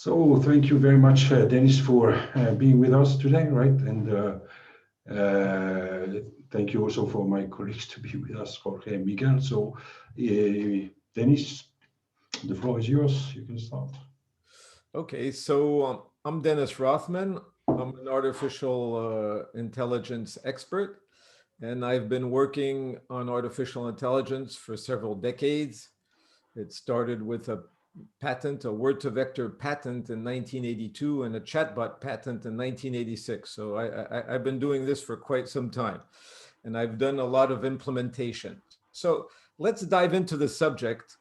So thank you very much, Dennis, for being with us today, right? And thank you also for my colleagues to be with us, Jorge and Miguel. So, Dennis, the floor is yours. You can start. Okay, so I'm Dennis Rothman. I'm an artificial intelligence expert, and I've been working on artificial intelligence for several decades. It started with a patent, a word-to-vector patent in 1982 and a chatbot patent in 1986. So I've been doing this for quite some time, and I've done a lot of implementation. So let's dive into the subject,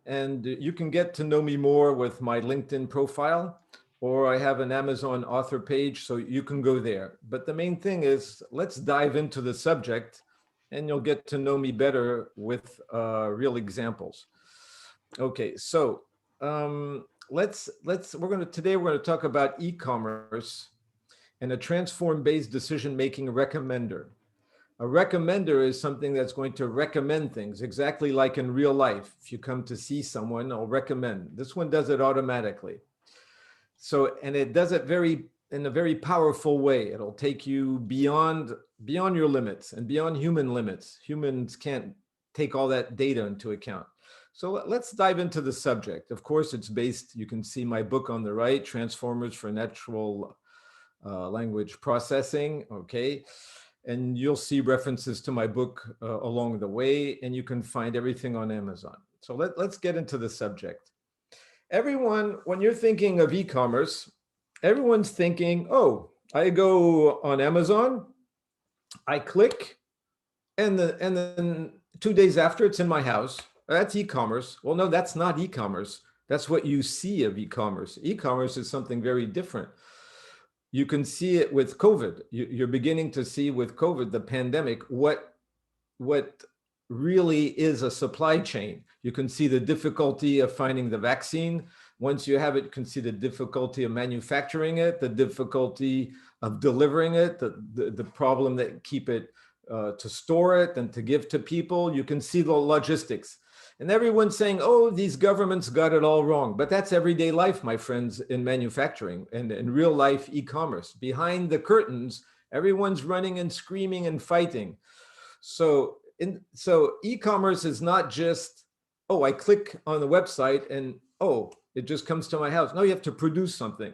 and you can get to know me more with my LinkedIn profile, or I have an Amazon author page, so you can go there. But the main thing is, let's dive into the subject, and you'll get to know me better with real examples. Okay, so today we're going to talk about e-commerce and a transform-based decision-making recommender. A recommender is something that's going to recommend things, exactly like in real life. If you come to see someone, I'll recommend. This one does it automatically. So, and it does it in a very powerful way. It'll take you beyond your limits and beyond human limits. Humans can't take all that data into account. So let's dive into the subject. Of course, it's based, you can see my book on the right, Transformers for Natural Language Processing, okay? And you'll see references to my book along the way, and you can find everything on Amazon. So let's get into the subject. Everyone, when you're thinking of e-commerce, everyone's thinking, oh, I go on Amazon, I click, and then 2 days after it's in my house. That's e-commerce. Well, no, that's not e-commerce. That's what you see of e-commerce. E-commerce is something very different. You can see it with COVID. You're beginning to see with COVID, the pandemic, what really is a supply chain. You can see the difficulty of finding the vaccine. Once you have it, you can see the difficulty of manufacturing it, the difficulty of delivering it, the problem that keep it to store it and to give to people. You can see the logistics. And everyone's saying, oh, these governments got it all wrong. But that's everyday life, my friends, in manufacturing and in real life e-commerce. Behind the curtains, everyone's running and screaming and fighting. So e-commerce is not just, oh, I click on the website and, oh, it just comes to my house. No, you have to produce something.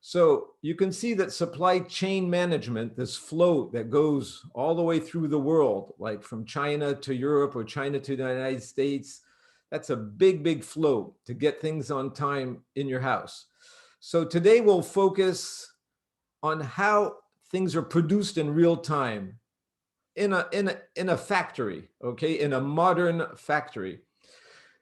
So you can see that supply chain management, this flow that goes all the way through the world, like from China to Europe or China to the United States, that's a big, big flow to get things on time in your house. So today we'll focus on how things are produced in real time in a factory, okay, in a modern factory.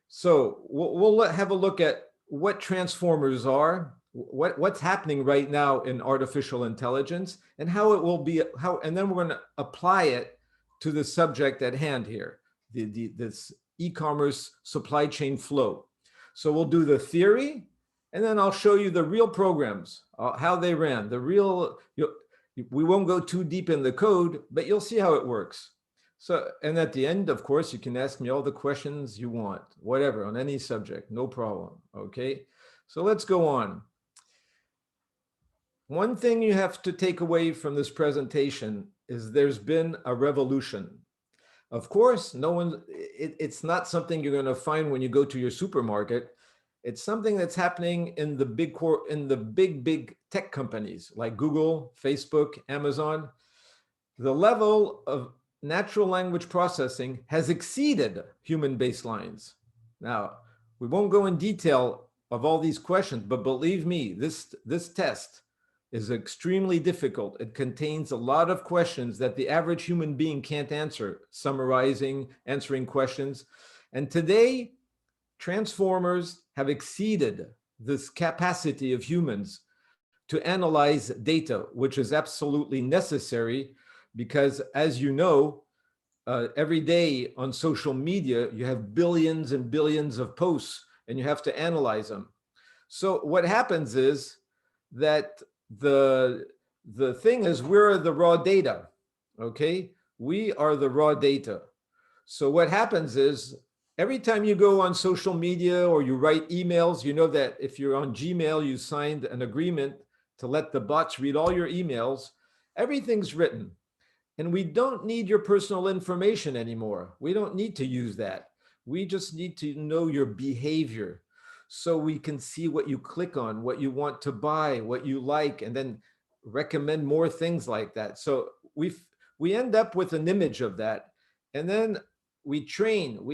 So we'll have a look at what transformers are, what's happening right now in artificial intelligence, and how it will be, and then we're going to apply it to the subject at hand here, this e-commerce supply chain flow. So we'll do the theory, and then I'll show you the real programs, how they ran, we won't go too deep in the code, but you'll see how it works. So, and at the end, of course, you can ask me all the questions you want, whatever, on any subject, no problem, okay? So let's go on. One thing you have to take away from this presentation is there's been a revolution. Of course, it's not something you're gonna find when you go to your supermarket. It's something that's happening in the big tech companies like Google, Facebook, Amazon. The level of natural language processing has exceeded human baselines. Now, we won't go in detail of all these questions, but believe me, this test is extremely difficult. It contains a lot of questions that the average human being can't answer, answering questions. And today, transformers have exceeded this capacity of humans to analyze data, which is absolutely necessary because, as you know, every day on social media, you have billions and billions of posts and you have to analyze them. So what happens is that the thing is we're the raw data, okay? We are the raw data. So what happens is Every time you go on social media or you write emails, you know that if you're on Gmail, you signed an agreement to let the bots read all your emails. Everything's written. And we don't need your personal information anymore. We don't need to use that. We just need to know your behavior so we can see what you click on, what you want to buy, what you like, and then recommend more things like that. So we end up with an image of that. And then we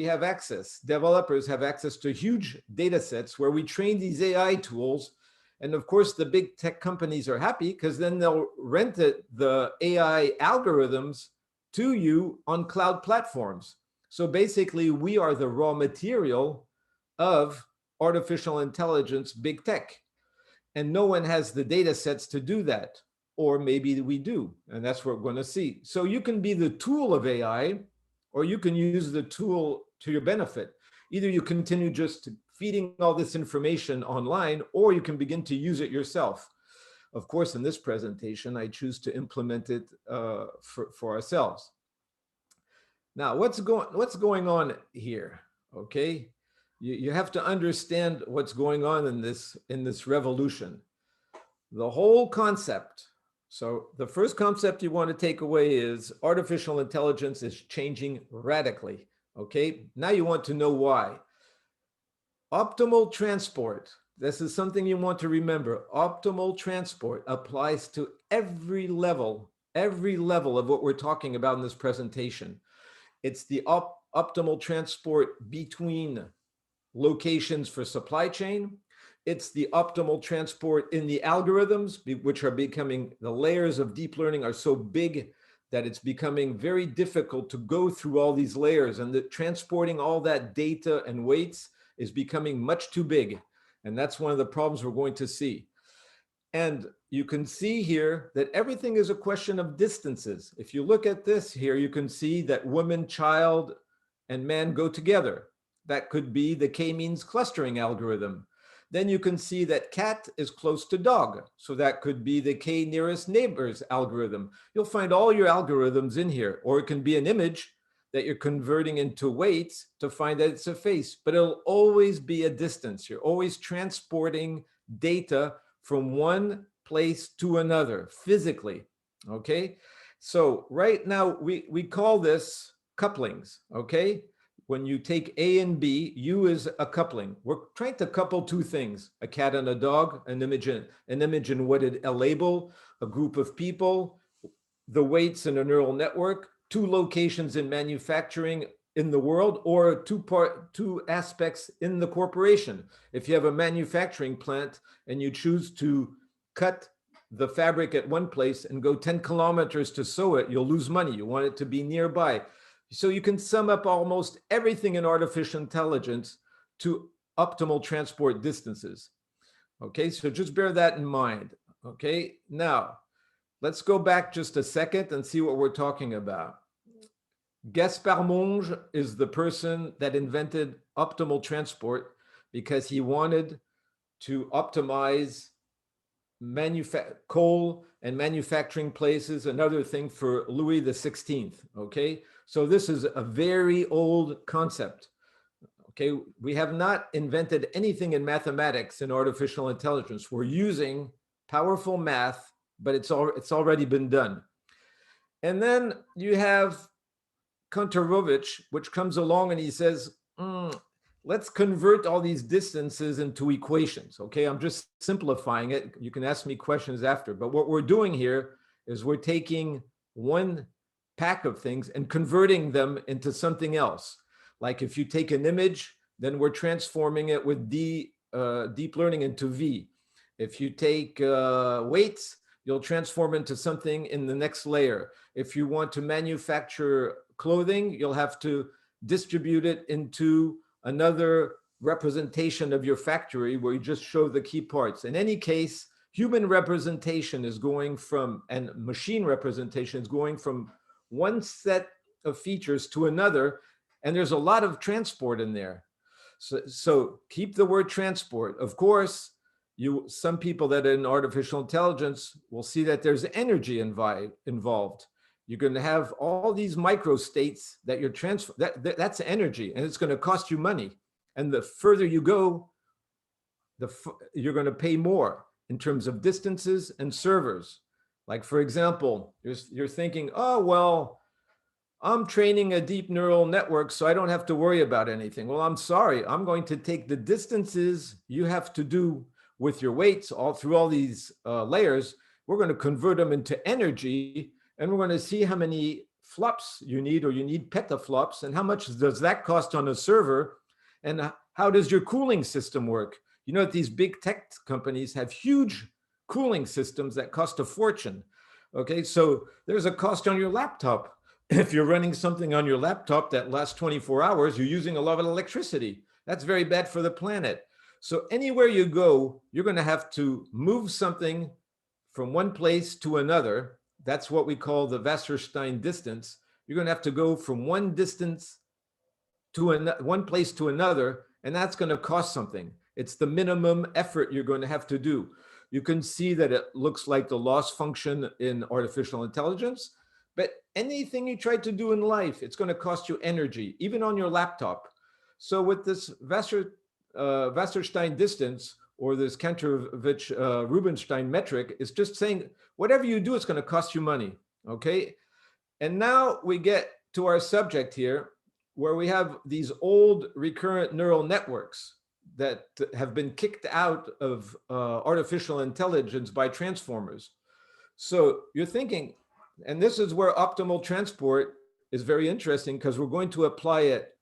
have access, developers have access to huge data sets where we train these AI tools. And of course, the big tech companies are happy because then they'll rent the AI algorithms to you on cloud platforms. So basically, we are the raw material of artificial intelligence, big tech. And no one has the data sets to do that. Or maybe we do, and that's what we're going to see. So you can be the tool of AI, or you can use the tool to your benefit. Either you continue just feeding all this information online, or you can begin to use it yourself. Of course, in this presentation, I choose to implement it for ourselves. Now, what's going on here? Okay, you have to understand what's going on in this revolution. The whole concept. So the first concept you want to take away is artificial intelligence is changing radically. Okay, now you want to know why. Optimal transport. This is something you want to remember. Optimal transport applies to every level of what we're talking about in this presentation. It's the optimal transport between locations for supply chain. It's the optimal transport in the algorithms, which are becoming, the layers of deep learning are so big that it's becoming very difficult to go through all these layers, and that transporting all that data and weights is becoming much too big. And that's one of the problems we're going to see. And you can see here that everything is a question of distances. If you look at this here, you can see that woman, child, and man go together. That could be the k-means clustering algorithm. Then you can see that cat is close to dog. So that could be the k nearest neighbors algorithm. You'll find all your algorithms in here, or it can be an image that you're converting into weights to find that it's a face, but it'll always be a distance. You're always transporting data from one place to another physically, okay? So right now we call this couplings, okay? When you take A and B, U is a coupling. We're trying to couple two things, a cat and a dog, an image and what a label, a group of people, the weights in a neural network, two locations in manufacturing in the world, or two aspects in the corporation. If you have a manufacturing plant and you choose to cut the fabric at one place and go 10 kilometers to sew it, you'll lose money. You want it to be nearby. So you can sum up almost everything in artificial intelligence to optimal transport distances. Okay, so just bear that in mind. Okay, now let's go back just a second and see what we're talking about. Gaspard Monge is the person that invented optimal transport because he wanted to optimize coal and manufacturing places, another thing for Louis XVI, okay? So this is a very old concept, okay? We have not invented anything in mathematics and artificial intelligence. We're using powerful math, but it's already been done. And then you have Kantorovich, which comes along and he says, let's convert all these distances into equations. Okay, I'm just simplifying it. You can ask me questions after, but what we're doing here is we're taking one pack of things and converting them into something else. Like if you take an image, then we're transforming it with deep learning into V. If you take weights, you'll transform into something in the next layer. If you want to manufacture clothing, you'll have to distribute it into another representation of your factory where you just show the key parts. In any case, human representation is going from, and machine representation is going from one set of features to another, and there's a lot of transport in there. So keep the word transport. Of course, some people that are in artificial intelligence will see that there's energy involved. You're going to have all these microstates that you're transfer. That's energy, and it's going to cost you money. And the further you go, you're going to pay more in terms of distances and servers. Like, for example, you're thinking, oh, well, I'm training a deep neural network, so I don't have to worry about anything. Well, I'm sorry. I'm going to take the distances you have to do with your weights all through all these layers. We're going to convert them into energy, and we're going to see how many flops you need, or you need petaflops, and how much does that cost on a server, and how does your cooling system work? You know that these big tech companies have huge cooling systems that cost a fortune. Okay, so there's a cost on your laptop. If you're running something on your laptop that lasts 24 hours, you're using a lot of electricity. That's very bad for the planet. So anywhere you go, you're going to have to move something from one place to another. That's what we call the Wasserstein distance. You're going to have to go from one distance to one place to another, and that's going to cost something. It's the minimum effort you're going to have to do. You can see that it looks like the loss function in artificial intelligence, but anything you try to do in life, it's going to cost you energy, even on your laptop. So with this Wasserstein distance, or this Kantorovich-Rubinstein metric, is just saying whatever you do, it's going to cost you money. Okay. And now we get to our subject here, where we have these old recurrent neural networks that have been kicked out of artificial intelligence by transformers. So you're thinking, and this is where optimal transport is very interesting, because we're going to apply it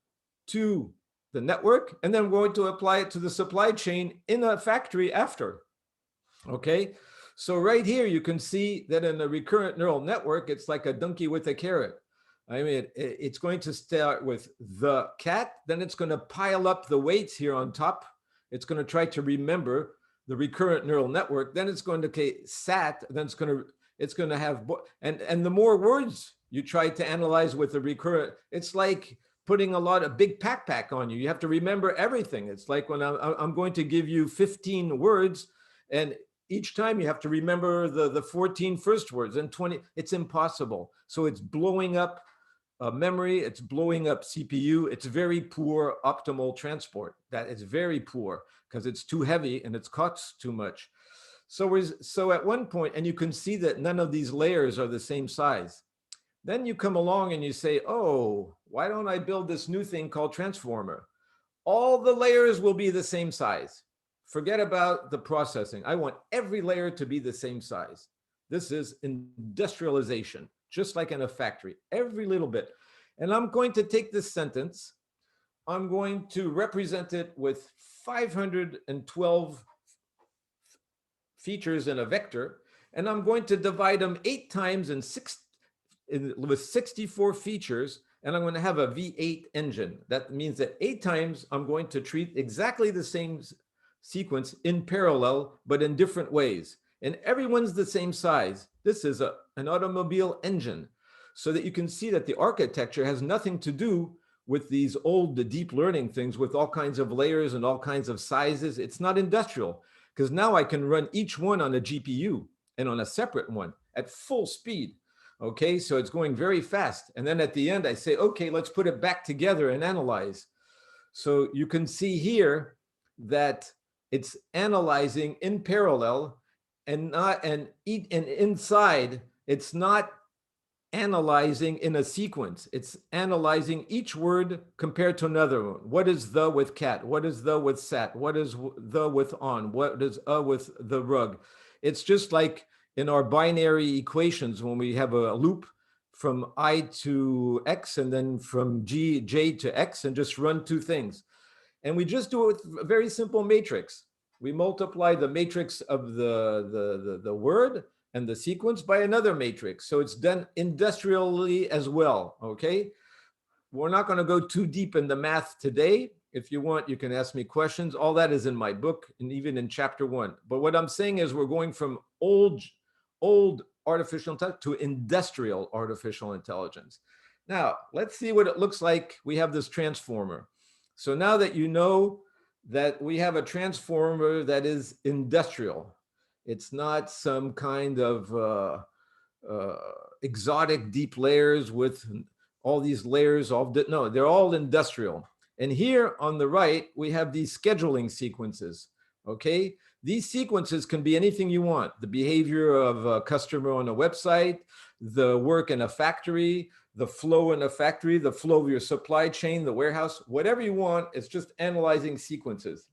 to the network, and then we're going to apply it to the supply chain in a factory after. Okay, so right here you can see that in a recurrent neural network, it's like a donkey with a carrot. I mean, it's going to start with the cat, then it's going to pile up the weights here on top. It's going to try to remember the recurrent neural network. Then it's going to sat. Then it's going to have, and the more words you try to analyze with the recurrent, it's like putting a lot of big backpack on you. You have to remember everything. It's like when I'm going to give you 15 words, and each time you have to remember the 14 first words and 20. It's impossible. So it's blowing up memory, it's blowing up CPU. It's very poor optimal transport. That is very poor, because it's too heavy and it costs too much. So at one point, and you can see that none of these layers are the same size. Then you come along and you say, oh, why don't I build this new thing called transformer? All the layers will be the same size. Forget about the processing. I want every layer to be the same size. This is industrialization, just like in a factory, every little bit. And I'm going to take this sentence, I'm going to represent it with 512 features in a vector, and I'm going to divide them 8 times with 64 features, and I'm going to have a V8 engine. That means that 8 times I'm going to treat exactly the same sequence in parallel, but in different ways. And everyone's the same size. This is an automobile engine, so that you can see that the architecture has nothing to do with these old deep learning things with all kinds of layers and all kinds of sizes. It's not industrial, because now I can run each one on a GPU and on a separate one at full speed. Okay, so it's going very fast. And then at the end, I say, okay, let's put it back together and analyze. So you can see here that it's analyzing in parallel, and inside, it's not analyzing in a sequence. It's analyzing each word compared to another one. What is the with cat? What is the with sat? What is the with on? What is with the rug? It's just like in our binary equations, when we have a loop from I to X, and then from J to X, and just run 2 things. And we just do it with a very simple matrix. We multiply the matrix of the word and the sequence by another matrix. So it's done industrially as well, okay? We're not going to go too deep in the math today. If you want, you can ask me questions. All that is in my book, and even in chapter 1. But what I'm saying is we're going from old artificial intelligence to industrial artificial intelligence. Now, let's see what it looks like. We have this transformer. So now that you know that we have a transformer that is industrial, it's not some kind of exotic deep layers with all these layers. No, they're all industrial. And here on the right, we have these scheduling sequences, okay? These sequences can be anything you want. The behavior of a customer on a website, the work in a factory, the flow in a factory, the flow of your supply chain, the warehouse, whatever you want. It's just analyzing sequences.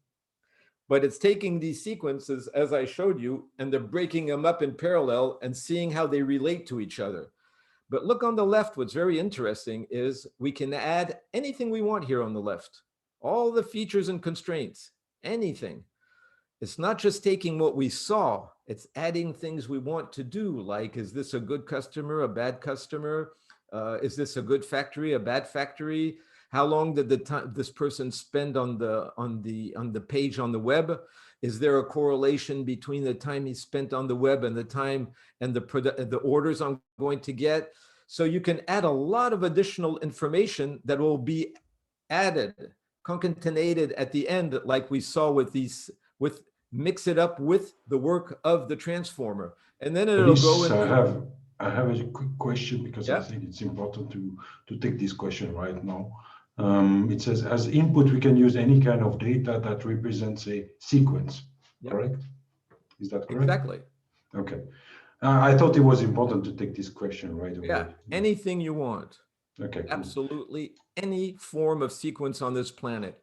But it's taking these sequences, as I showed you, and they're breaking them up in parallel and seeing how they relate to each other. But look on the left, what's very interesting is we can add anything we want here on the left. All the features and constraints, anything. It's not just taking what we saw, it's adding things we want to do, like, is this a good customer, a bad customer? Is this a good factory, a bad factory? How long did this person spend on the page on the web? Is there a correlation between the time he spent on the web and the time and the orders I'm going to get? So you can add a lot of additional information that will be added, concatenated at the end, like we saw with these, mix it up with the work of the transformer, and then it'll go into. I have a quick question because I think it's important to take this question right now. It says, as input, we can use any kind of data that represents a sequence, correct? Is that correct? Exactly. Okay. I thought it was important to take this question right away. Yeah, anything you want. Okay, cool. Absolutely any form of sequence on this planet.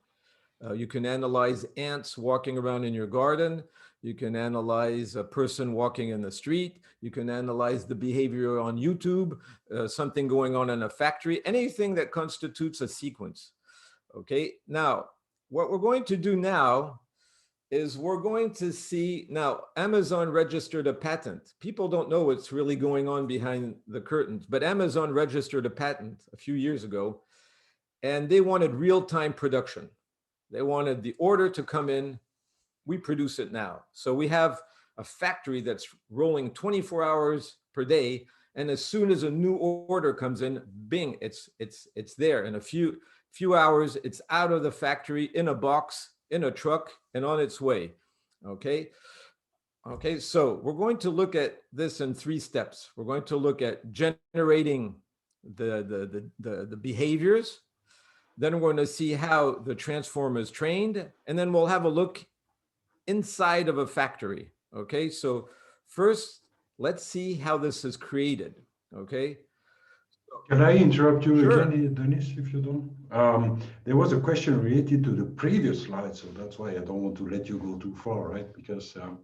You can analyze ants walking around in your garden. You can analyze a person walking in the street. You can analyze the behavior on YouTube, something going on in a factory, anything that constitutes a sequence. Okay, now, what we're going to do now is we're going to see, now Amazon registered a patent. People don't know what's really going on behind the curtains, but Amazon registered a patent a few years ago, and they wanted real-time production. They wanted the order to come in, we produce it now. So we have a factory that's rolling 24 hours per day, and as soon as a new order comes in, bing, it's there. In a few hours, it's out of the factory, in a box, in a truck, and on its way. Okay. Okay, so we're going to look at this in 3 steps. We're going to look at generating the behaviors. Then we're going to see how the transformer is trained, and then we'll have a look inside of a factory. Okay, so first, let's see how this is created. Okay. Can I interrupt you again, Denis, if you don't? There was a question related to the previous slide, so that's why I don't want to let you go too far, right? Because from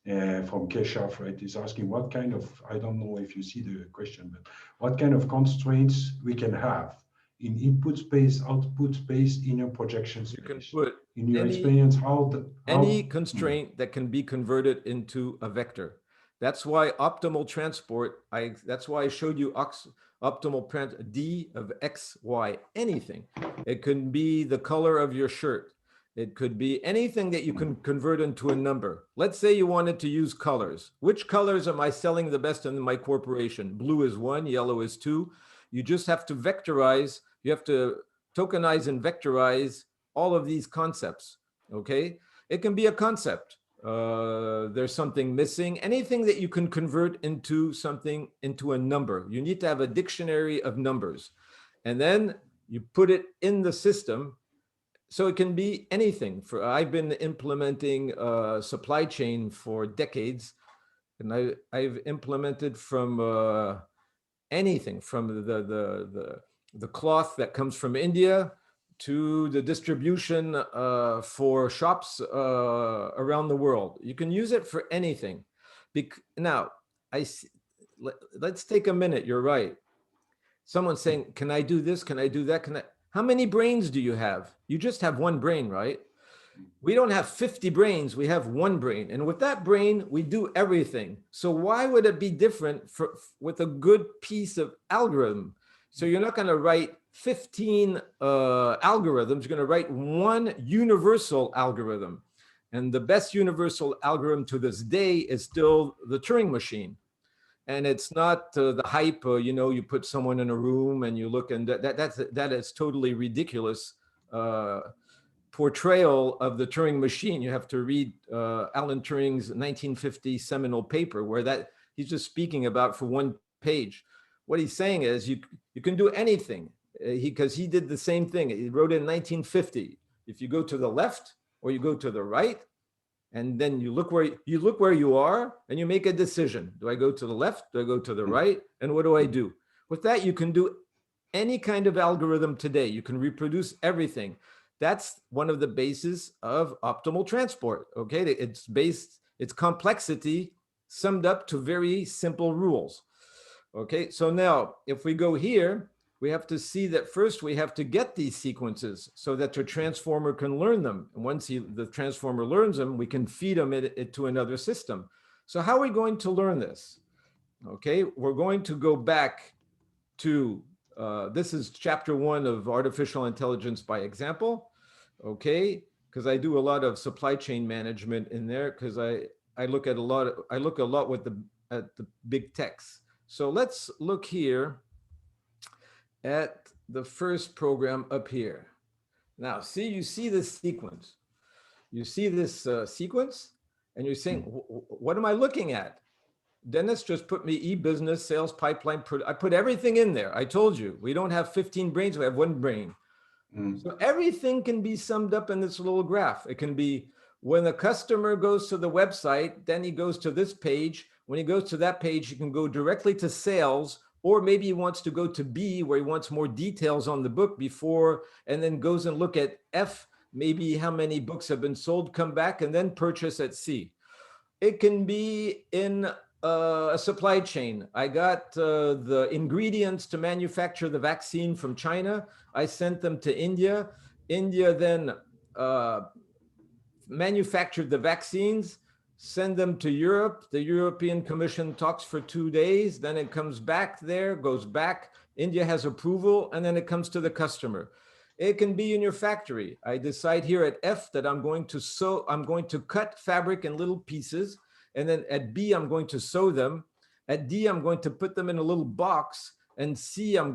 Keshav, right, is asking what kind of, I don't know if you see the question, but what kind of constraints we can have in input space, output space, in your projection space. You can put in your experience, any constraint that can be converted into a vector. That's why optimal transport, that's why I showed you optimal D of X, Y, anything. It can be the color of your shirt. It could be anything that you can convert into a number. Let's say you wanted to use colors. Which colors am I selling the best in my corporation? Blue is 1, yellow is 2. You just have to vectorize, you have to tokenize and vectorize all of these concepts, okay? It can be a concept. There's something missing, anything that you can convert into something, into a number. You need to have a dictionary of numbers. And then you put it in the system. So it can be anything. I've been implementing supply chain for decades, and I've implemented from anything from the cloth that comes from India to the distribution for shops around the world. You can use it for anything. Now, let's take a minute. You're right. Someone's saying, can I do this? Can I do that? How many brains do you have? You just have one brain, right? We don't have 50 brains, we have one brain. And with that brain, we do everything. So why would it be different with a good piece of algorithm? So you're not gonna write 15 algorithms, you're gonna write one universal algorithm. And the best universal algorithm to this day is still the Turing machine. And it's not the hype, you put someone in a room and you look, and that is totally ridiculous portrayal of the Turing machine. You have to read Alan Turing's 1950 seminal paper where he's just speaking about for one page. What he's saying is you can do anything because he did the same thing. He wrote it in 1950. If you go to the left or you go to the right, and then you look where you are and you make a decision. Do I go to the left? Do I go to the right? And what do I do? With that, you can do any kind of algorithm today. You can reproduce everything. That's one of the bases of optimal transport. Okay, it's complexity summed up to very simple rules. Okay, so now if we go here, we have to see that first we have to get these sequences so that the transformer can learn them. And once the transformer learns them, we can feed them it to another system. So how are we going to learn this? Okay, we're going to go back to, this is chapter 1 of artificial intelligence by example. Okay, because I do a lot of supply chain management in there because I look a lot with at the big techs. So let's look here at the first program up here. Now, you see this sequence. You see this sequence, and you're saying, what am I looking at? Dennis just put me e-business, sales pipeline. I put everything in there. I told you, we don't have 15 brains, we have one brain. So everything can be summed up in this little graph. It can be when the customer goes to the website, then he goes to this page. When he goes to that page, he can go directly to sales, or maybe he wants to go to B where he wants more details on the book before, and then goes and look at F, maybe how many books have been sold, come back and then purchase at C. It can be in a supply chain. I got the ingredients to manufacture the vaccine from China. I sent them to India. India then manufactured the vaccines, send them to Europe. The European Commission talks for 2 days. Then it comes back there, goes back. India has approval, and then it comes to the customer. It can be in your factory. I decide here at F that I'm going to cut fabric in little pieces. And then at B, I'm going to sew them. At D, I'm going to put them in a little box. And C, I'm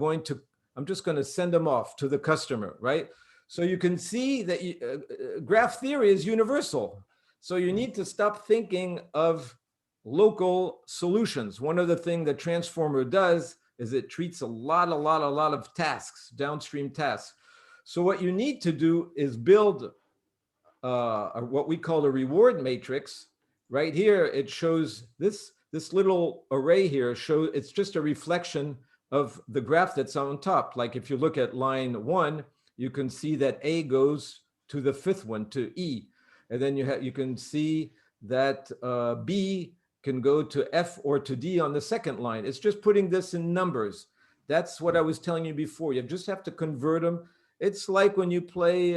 just going to send them off to the customer, right? So you can see that graph theory is universal. So you need to stop thinking of local solutions. One of the things the transformer does is it treats a lot of tasks, downstream tasks. So what you need to do is build what we call a reward matrix. Right here, it shows this little array here. It's just a reflection of the graph that's on top. Like if you look at line 1, you can see that A goes to the 5th one, to E. And then you can see that B can go to F or to D on the 2nd line. It's just putting this in numbers. That's what I was telling you before. You just have to convert them. It's like when you play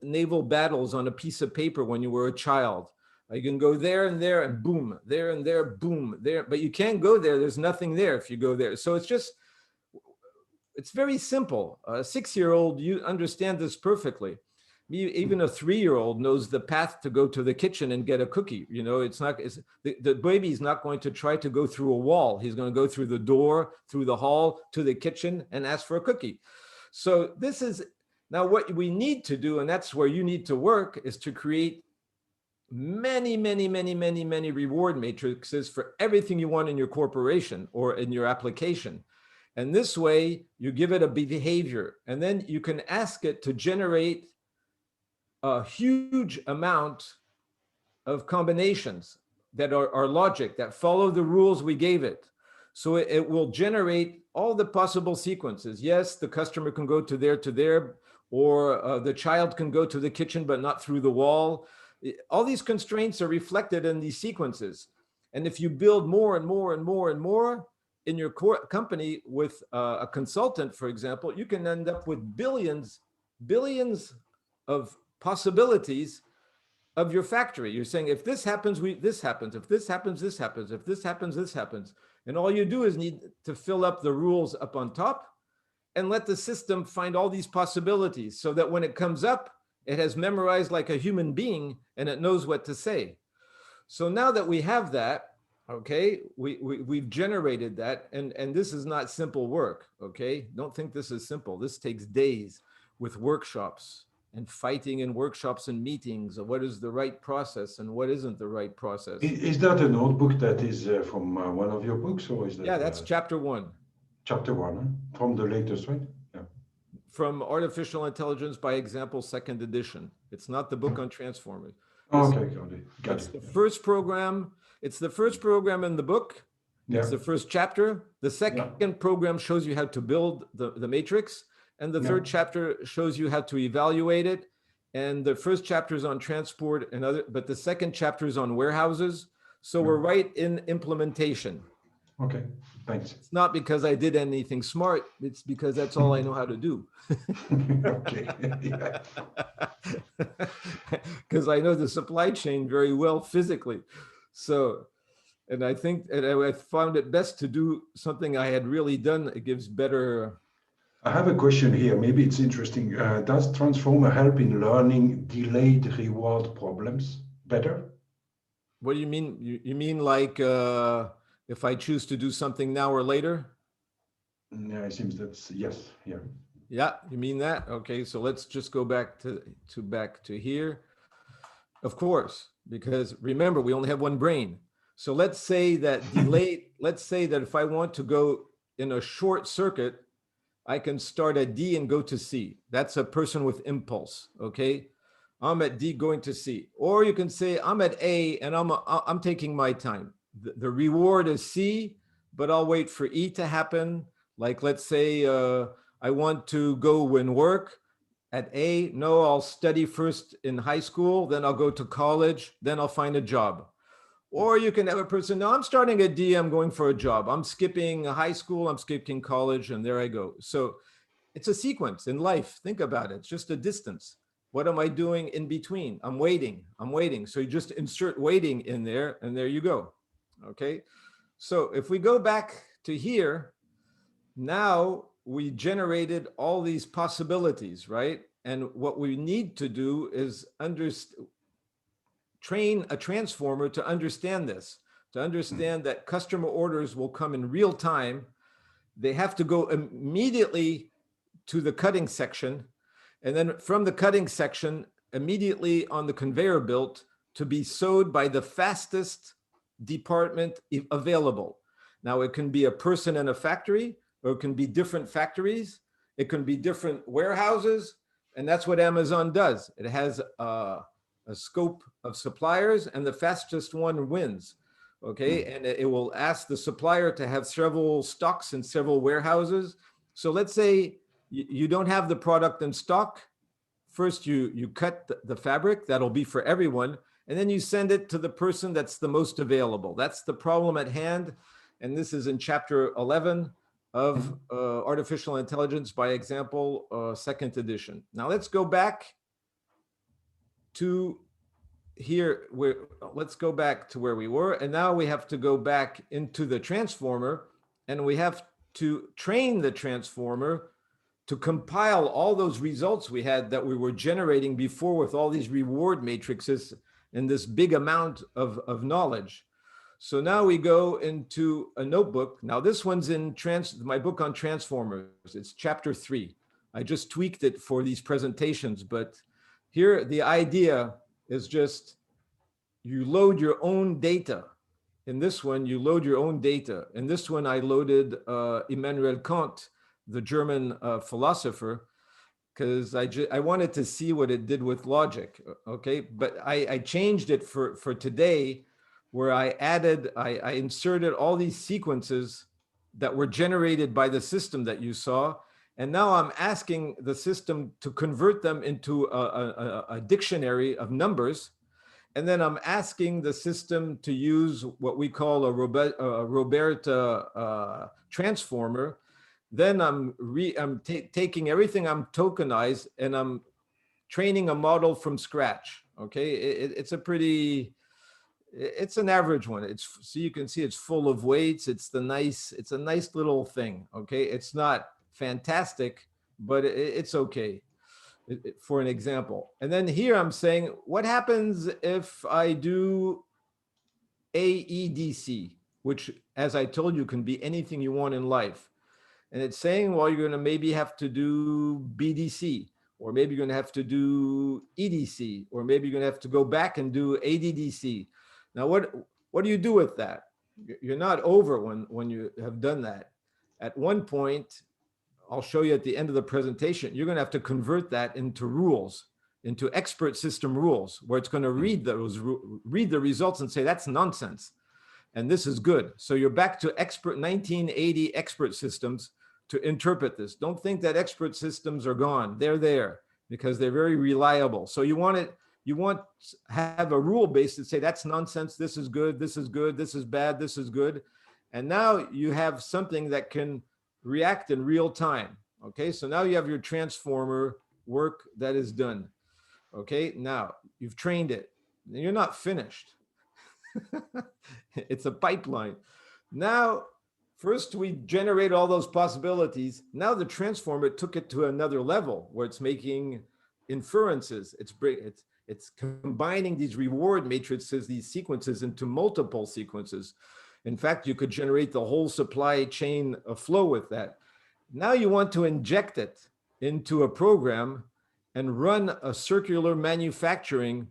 naval battles on a piece of paper when you were a child. You can go there and there and boom, there and there, boom, there. But you can't go there. There's nothing there if you go there. So it's very simple. A 6-year-old, you understand this perfectly. Even a 3-year-old knows the path to go to the kitchen and get a cookie. You know, the baby's not going to try to go through a wall. He's going to go through the door, through the hall, to the kitchen and ask for a cookie. So this is now what we need to do, and that's where you need to work, is to create many reward matrices for everything you want in your corporation or in your application. And this way you give it a behavior, and then you can ask it to generate a huge amount of combinations that are logic, that follow the rules we gave it. So it will generate all the possible sequences. Yes, the customer can go to there, or the child can go to the kitchen, but not through the wall. All these constraints are reflected in these sequences. And if you build more and more in your core company with a consultant, for example, you can end up with billions of possibilities of your factory. You're saying, if this happens, this happens. If this happens, this happens. If this happens, this happens. And all you do is need to fill up the rules up on top and let the system find all these possibilities so that when it comes up, it has memorized like a human being and it knows what to say. So now that we have that, okay, we've generated that, and this is not simple work, okay? Don't think this is simple. This takes days with workshops and fighting in workshops and meetings of what is the right process and what isn't the right process. Is that a notebook that is from one of your books, or is that? Yeah, that's chapter 1. Chapter 1, huh? From the latest, right? Yeah. From Artificial Intelligence by Example, 2nd edition. It's not the book on transformers. Okay, got it. It's the first program. It's the first program in the book. Yeah. It's the first chapter. The second program shows you how to build the matrix. And the third chapter shows you how to evaluate it. And the first chapter is on transport and other, but the second chapter is on warehouses. So we're right in implementation. Okay, thanks. It's not because I did anything smart. It's because that's all I know how to do. Okay. Because I know the supply chain very well physically. So, and I think, and I found it best to do something I had really done. It gives better. I have a question here. Maybe it's interesting. Does Transformer help in learning delayed reward problems better? What do you mean? You mean like if I choose to do something now or later? Yeah, it seems that's yes. Yeah. Yeah, you mean that? Okay, so let's just go back to here. Of course, because remember, we only have one brain. So let's say that let's say that if I want to go in a short circuit, I can start at D and go to C. That's a person with impulse, okay? I'm at D going to C. Or you can say I'm at A and I'm taking my time. The reward is C, but I'll wait for E to happen. Like let's say I want to go and work at A. No, I'll study first in high school, then I'll go to college, then I'll find a job. Or you can have a person, no, I'm starting at D, I'm going for a job. I'm skipping high school, I'm skipping college, and there I go. So it's a sequence in life. Think about it. It's just a distance. What am I doing in between? I'm waiting. So you just insert waiting in there, and there you go. Okay. So if we go back to here, now we generated all these possibilities, right? And what we need to do is train a transformer to understand this, to understand that customer orders will come in real time. They have to go immediately to the cutting section, and then from the cutting section, immediately on the conveyor belt to be sewed by the fastest department available. Now, it can be a person in a factory, or it can be different factories. It can be different warehouses, and that's what Amazon does. It has a scope of suppliers, and the fastest one wins. Okay, and it will ask the supplier to have several stocks in several warehouses. So let's say you don't have the product in stock. First, you cut the fabric, that'll be for everyone, and then you send it to the person that's the most available. That's the problem at hand. And this is in chapter 11 of Artificial Intelligence by Example, 2nd edition. Now let's go back to here, let's go back to where we were. And now we have to go back into the transformer, and we have to train the transformer to compile all those results we had that we were generating before with all these reward matrices and this big amount of knowledge. So now we go into a notebook. Now this one's in my book on transformers. It's chapter 3. I just tweaked it for these presentations, but here the idea is just you load your own data. In this one, you load your own data. In this one, I loaded Immanuel Kant, the German philosopher, because I wanted to see what it did with logic, okay? But I changed it for today, where I inserted all these sequences that were generated by the system that you saw, and now I'm asking the system to convert them into a dictionary of numbers, and then I'm asking the system to use what we call a Roberta transformer. Then I'm taking everything I'm tokenized, and I'm training a model from scratch. Okay, it's an average one. So you can see it's full of weights. It's a nice little thing. Okay, it's not fantastic, but it's okay for an example. And then here I'm saying, what happens if I do AEDC, which, as I told you, can be anything you want in life. And it's saying, well, you're going to maybe have to do BDC. or maybe you're going to have to do EDC, or maybe you're going to have to go back and do ADDC. Now, what do you do with that? You're not over when you have done that. At one point, I'll show you at the end of the presentation, you're going to have to convert that into rules, into expert system rules, where it's going to read the results and say, that's nonsense. And this is good. So you're back to 1980 expert systems to interpret this. Don't think that expert systems are gone. They're there because they're very reliable. So you want to have a rule base that say, that's nonsense, this is good, this is good, this is bad, this is good. And now you have something that can react in real time. Okay, so now you have your transformer work that is done. Okay, now you've trained it. You're not finished. It's a pipeline. Now, first we generate all those possibilities. Now the transformer took it to another level where it's making inferences. It's combining these reward matrices, these sequences, into multiple sequences. In fact, you could generate the whole supply chain flow with that. Now you want to inject it into a program and run a circular manufacturing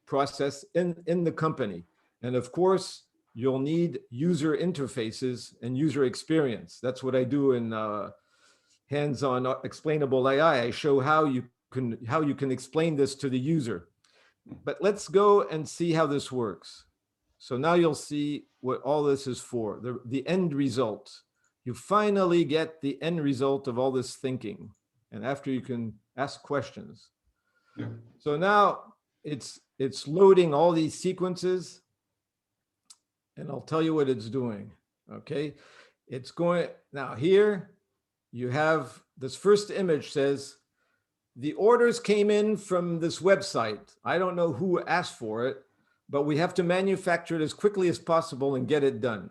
process in the company. And of course, you'll need user interfaces and user experience. That's what I do in hands-on explainable AI. I show how you can explain this to the user. But let's go and see how this works. So now you'll see what all this is for, the end result. You finally get the end result of all this thinking. And after you can ask questions. Yeah. So now it's loading all these sequences, and I'll tell you what it's doing. Okay, it's going, now here you have this first image says, the orders came in from this website. I don't know who asked for it, but we have to manufacture it as quickly as possible and get it done.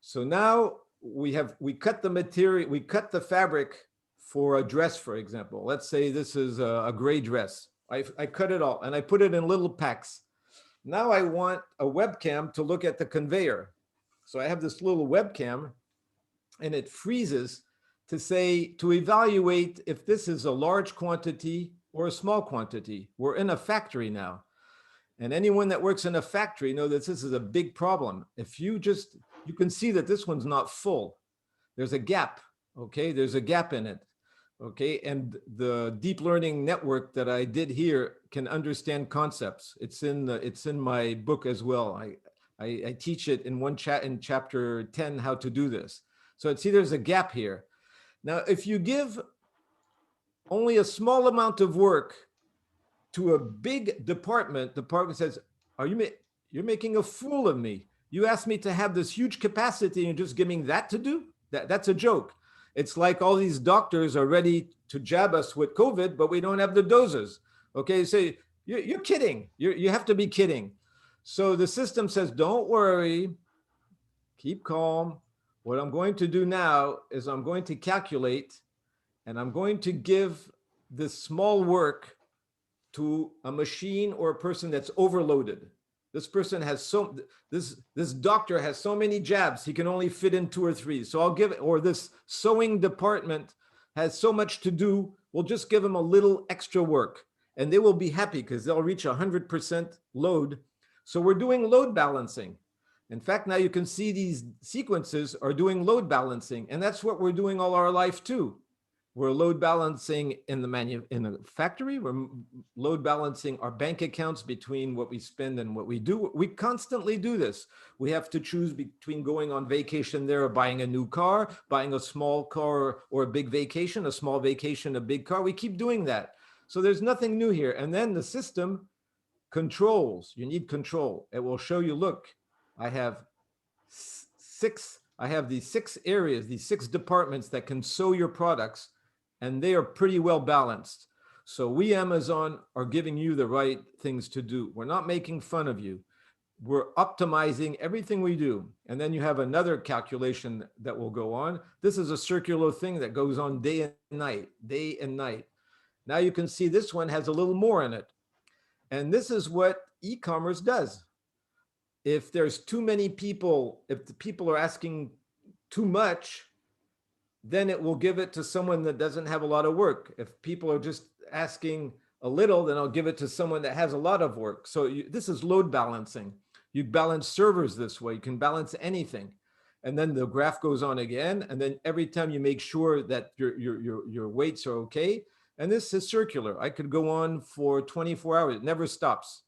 So now we cut the material, we cut the fabric for a dress, for example. Let's say this is a gray dress. I cut it all and I put it in little packs. Now I want a webcam to look at the conveyor. So I have this little webcam and it freezes to say, to evaluate if this is a large quantity or a small quantity. We're in a factory now. And anyone that works in a factory knows that this is a big problem. If you can see that this one's not full. There's a gap, okay? There's a gap in it, okay? And the deep learning network that I did here can understand concepts. It's in my book as well. I teach it in chapter 10 how to do this. So see, there's a gap here. Now, if you give only a small amount of work to a big department, the department says, you're making a fool of me. You asked me to have this huge capacity and just giving that to do? That's a joke. It's like all these doctors are ready to jab us with COVID, but we don't have the doses. Okay, so you're kidding. You have to be kidding. So the system says, don't worry, keep calm. What I'm going to do now is I'm going to calculate and I'm going to give this small work to a machine or a person that's overloaded. This person has this doctor has so many jabs, he can only fit in 2 or 3. So I'll give, or this sewing department has so much to do, we'll just give them a little extra work and they will be happy because they'll reach 100% load. So we're doing load balancing. In fact, now you can see these sequences are doing load balancing, and that's what we're doing all our life too. We're load balancing in the factory. We're load balancing our bank accounts between what we spend and what we do. We constantly do this. We have to choose between going on vacation there or buying a new car, buying a small car or a big vacation, a small vacation, a big car. We keep doing that. So there's nothing new here. And then the system controls. You need control. It will show you, look, I have these 6 areas, these 6 departments that can sew your products, and they are pretty well balanced. So we, Amazon, are giving you the right things to do. We're not making fun of you. We're optimizing everything we do. And then you have another calculation that will go on. This is a circular thing that goes on day and night, day and night. Now you can see this one has a little more in it. And this is what e-commerce does. If there's too many people, if the people are asking too much, then it will give it to someone that doesn't have a lot of work. If people are just asking a little, then I'll give it to someone that has a lot of work. So this is load balancing. You balance servers this way. You can balance anything. And then the graph goes on again. And then every time you make sure that your weights are okay. And this is circular. I could go on for 24 hours. It never stops.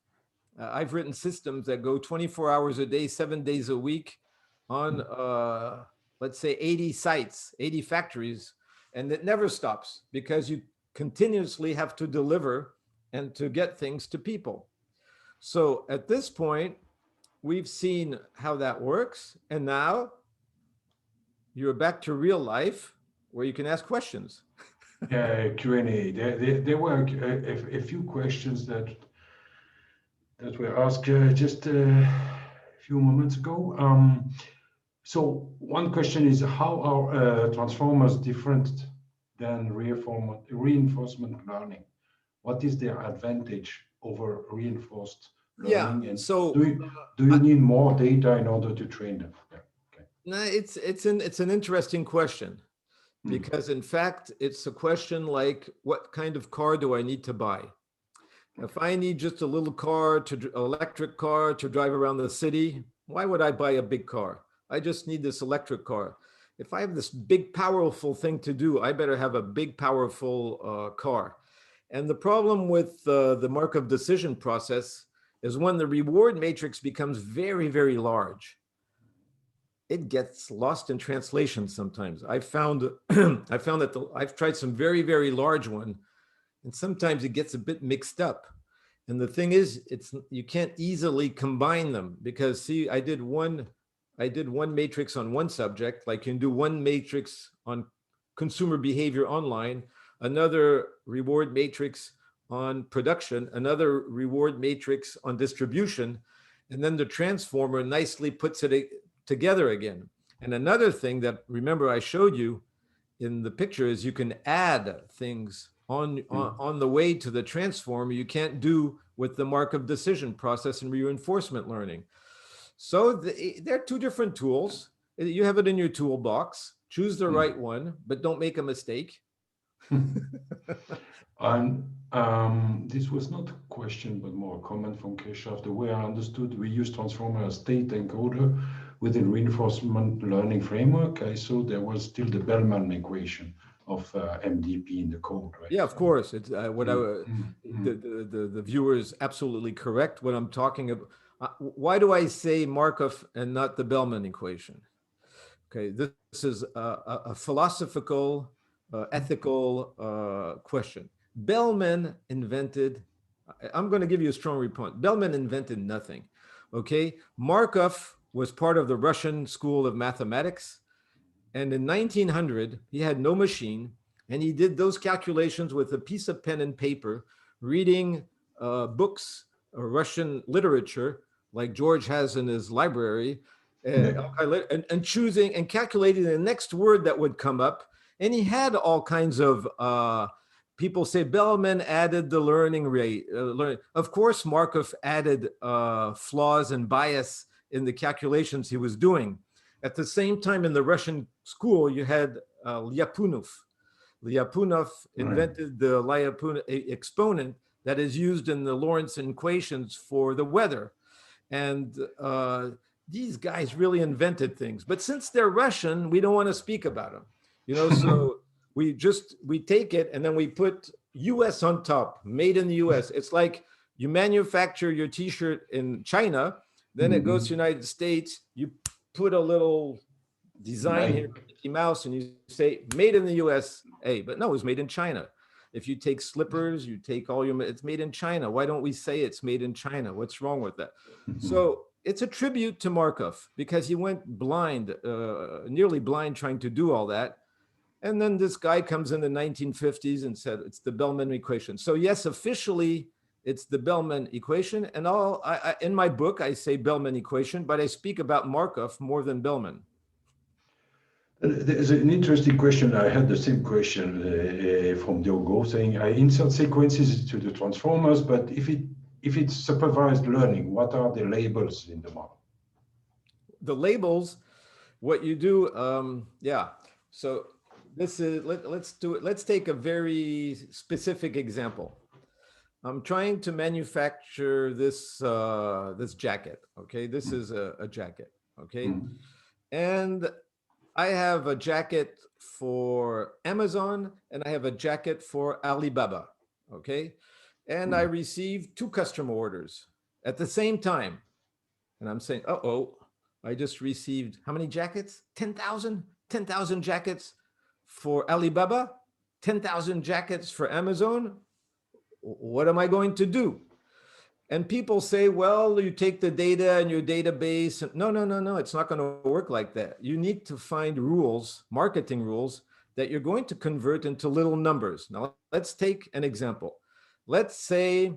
I've written systems that go 24 hours a day, 7 days a week on, let's say 80 sites, 80 factories, and it never stops because you continuously have to deliver and to get things to people. So at this point, we've seen how that works. And now you're back to real life where you can ask questions. Yeah, Q&A. There were a few questions that were asked just a few moments ago. So one question is, how are transformers different than reinforcement learning? What is their advantage over reinforced learning? Yeah. And So do you need more data in order to train them? Yeah. Okay. no, it's an interesting question, because in fact, it's a question like, what kind of car do I need to buy? If I need just a little car, electric car to drive around the city, why would I buy a big car? I just need this electric car. If I have this big, powerful thing to do, I better have a big, powerful car. And the problem with the Markov decision process is when the reward matrix becomes very, very large, it gets lost in translation sometimes. I found I found that I've tried some very, very large one, and sometimes it gets a bit mixed up. And the thing is, you can't easily combine them, because see, I did one matrix on one subject, like you can do one matrix on consumer behavior online, another reward matrix on production, another reward matrix on distribution, and then the transformer nicely puts it together again. And another thing that, remember, I showed you in the picture is you can add things on the way to the transformer you can't do with the Markov decision process and reinforcement learning. So they're two different tools. You have it in your toolbox. Choose the right one, but don't make a mistake. And this was not a question, but more a comment from Keshav. The way I understood, we use transformer as state encoder within reinforcement learning framework. I saw there was still the Bellman equation of MDP in the code, right? Yeah, of course. It's the viewer is absolutely correct. What I'm talking about. Why do I say Markov and not the Bellman equation? Okay, this is a philosophical, ethical question. Bellman invented. I'm going to give you a strong report. Bellman invented nothing. Okay, Markov was part of the Russian School of Mathematics. And in 1900, he had no machine, and he did those calculations with a piece of pen and paper, reading books, Russian literature, like George has in his library, and choosing and calculating the next word that would come up. And he had all kinds of, people say Bellman added the learning rate. Of course, Markov added flaws and bias in the calculations he was doing. At the same time, in the Russian school, you had Lyapunov. Lyapunov invented the Lyapunov exponent that is used in the Lorentz equations for the weather. And these guys really invented things. But since they're Russian, we don't want to speak about them. You know, so we take it and then we put US on top, made in the US. It's like you manufacture your T-shirt in China, then it goes to the United States, you put a little design here, Mickey Mouse, and you say made in the USA, but no, it's made in China. If you take slippers, you take all your, it's made in China. Why don't we say it's made in China? What's wrong with that? So it's a tribute to Markov, because he went blind, nearly blind, trying to do all that. And then this guy comes in the 1950s and said, it's the Bellman equation. So yes, officially, it's the Bellman equation. And in my book, I say Bellman equation, but I speak about Markov more than Bellman. There's an interesting question. I had the same question from Diogo saying, I insert sequences to the transformers, but if it's supervised learning, what are the labels in the model? The labels, what you do, yeah. So this is, let's do it. Let's take a very specific example. I'm trying to manufacture this jacket. Okay, this is a jacket. Okay, Mm, and I have a jacket for Amazon and I have a jacket for Alibaba. Okay, and I mm, received two customer orders at the same time, and I'm saying, oh, I just received how many jackets? 10,000? 10,000 jackets for Alibaba, 10,000 jackets for Amazon. What am I going to do? And people say, well, you take the data in your database. No, no, no, no. It's not going to work like that. You need to find rules, marketing rules, that you're going to convert into little numbers. Now, let's take an example. Let's say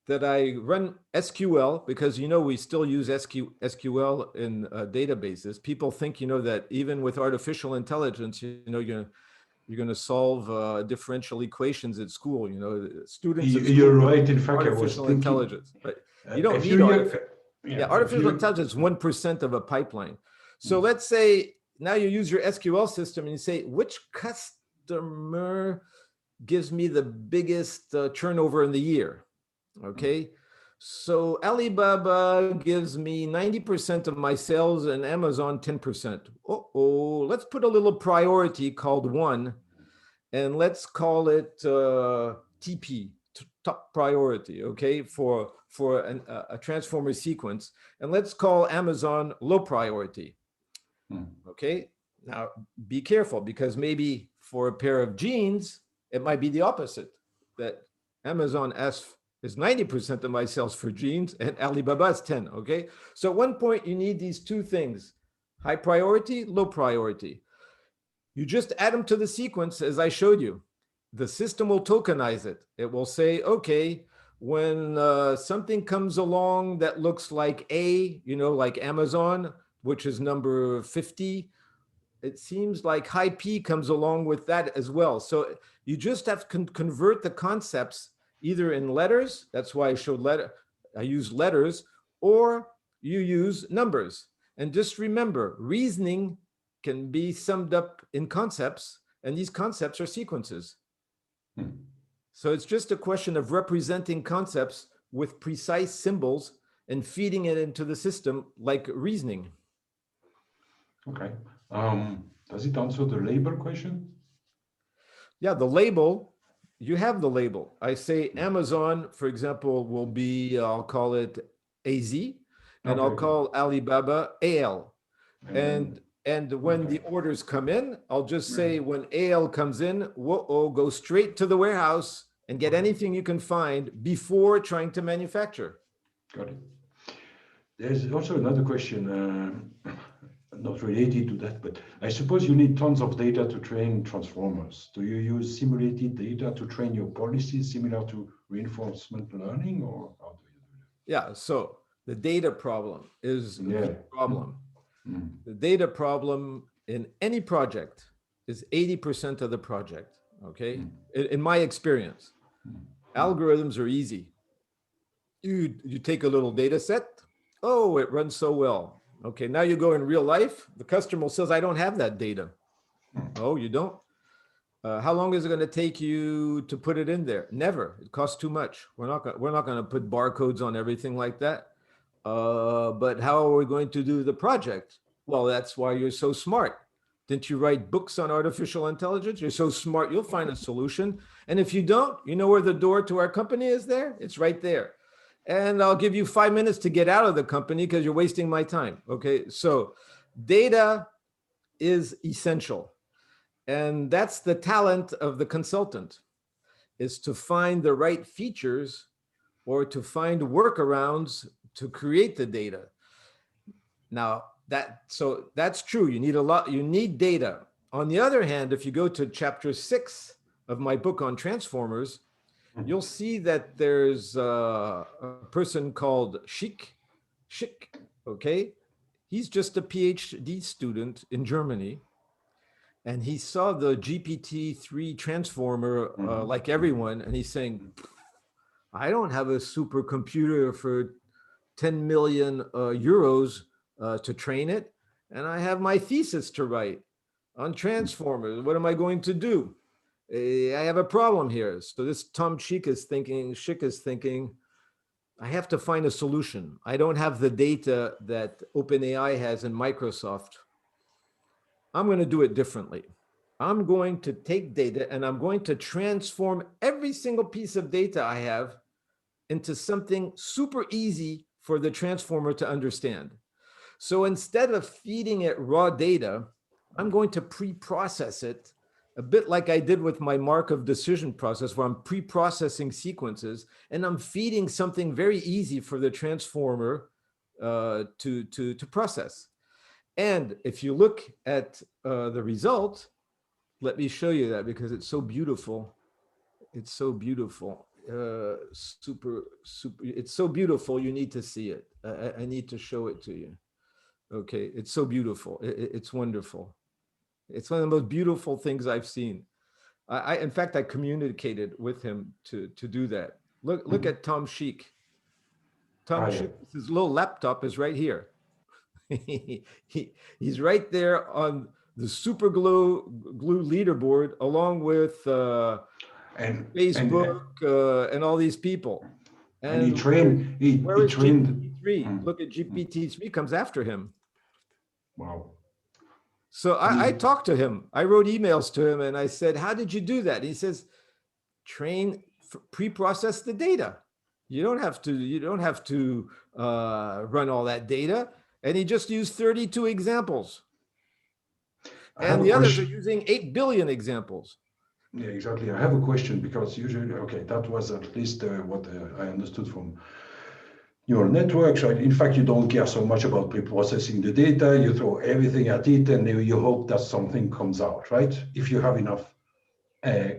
that I run SQL, because we still use SQL in databases. People think that even with artificial intelligence, you're going to solve differential equations at school. Students at school You're know right. In fact, I was artificial thinking intelligence, but you don't a few need years. yeah, Yeah, a artificial few. intelligence is 1% of a pipeline. So Mm, let's say now you use your SQL system and you say, which customer gives me the biggest turnover in the year? mm, Okay. So Alibaba gives me 90% of my sales and Amazon 10%. Oh, let's put a little priority called one, and let's call it TP, top priority, okay, for a transformer sequence, and let's call Amazon low priority, mm. okay. Now be careful, because maybe for a pair of jeans it might be the opposite, that Amazon is 90% of my sales for jeans and Alibaba is 10, okay. So at one point you need these two things: high priority, low priority. You just add them to the sequence as I showed you. The system will tokenize it. It will say, okay, when something comes along that looks like A, like Amazon, which is number 50, it seems like high P comes along with that as well. So you just have to convert the concepts either in letters. That's why I use letters, or you use numbers. And just remember, reasoning can be summed up in concepts, and these concepts are sequences. Mm. So it's just a question of representing concepts with precise symbols and feeding it into the system like reasoning. Okay. Does it answer the label question? Yeah, the label, you have the label. I say Amazon, for example, will be, I'll call it AZ, and Okay, I'll okay. call Alibaba AL. And then, And when okay. the orders come in, I'll just Yeah. say, when AL comes in, whoa, go straight to the warehouse and get Okay. anything you can find before trying to manufacture. Got it. There's also another question, not related to that, but I suppose you need tons of data to train transformers. Do you use simulated data to train your policies similar to reinforcement learning, or how do you do Yeah, so the data problem is that? the Yeah. problem. Mm, The data problem in any project is 80% of the project, okay? mm, In my experience, mm, mm. algorithms are easy. You take a little data set. Oh, it runs so well. Okay, now you go in real life. The customer says, I don't have that data. Oh, you don't? How long is it going to take you to put it in there? Never. It costs too much. We're not going to put barcodes on everything like that. But how are we going to do the project? Well, that's why you're so smart. Didn't you write books on artificial intelligence? You're so smart, you'll find a solution. And if you don't, you know where the door to our company is there? It's right there. And I'll give you 5 minutes to get out of the company because you're wasting my time. Okay. So data is essential. And that's the talent of the consultant, is to find the right features or to find workarounds to create the data. Now that's true. You need data. On the other hand, if you go to chapter 6 of my book on transformers, you'll see that there's a person called Schick, okay? He's just a PhD student in Germany, and he saw the GPT-3 transformer Mhm. like everyone, and he's saying, I don't have a supercomputer for 10 million euros to train it, and I have my thesis to write. on transformers. What am I going to do? I have a problem here. So this Tom Schick is thinking, I have to find a solution. I don't have the data that OpenAI has in Microsoft. I'm going to do it differently. I'm going to take data and I'm going to transform every single piece of data I have into something super easy for the transformer to understand. So instead of feeding it raw data, I'm going to pre-process it a bit like I did with my Markov decision process, where I'm pre-processing sequences and I'm feeding something very easy for the transformer to process. And if you look at the result, let me show you that because it's so beautiful. It's so beautiful. Super. It's so beautiful. You need to see it. I need to show it to you. Okay, it's so beautiful. It's wonderful. It's one of the most beautiful things I've seen. In fact, I communicated with him to do that. Look at Tom Schick. Tom Yeah. Schick, his little laptop is right here. He's right there on the super glue leaderboard, along with and Facebook and all these people. and he And trained where he is trained. GPT-3? Look at GPT-3 comes after him. Wow. So And I he, talked to him. I wrote emails to him and I said, how did you do that? And he says, pre-process the data. You don't have to run all that data. And he just used 32 examples. I have And a the others are question. using 8 billion examples. Yeah, exactly. I have a question because usually, okay, that was at least what I understood from neural networks. Right? In fact, you don't care so much about pre-processing the data. You throw everything at it, and you hope that something comes out, right? If you have enough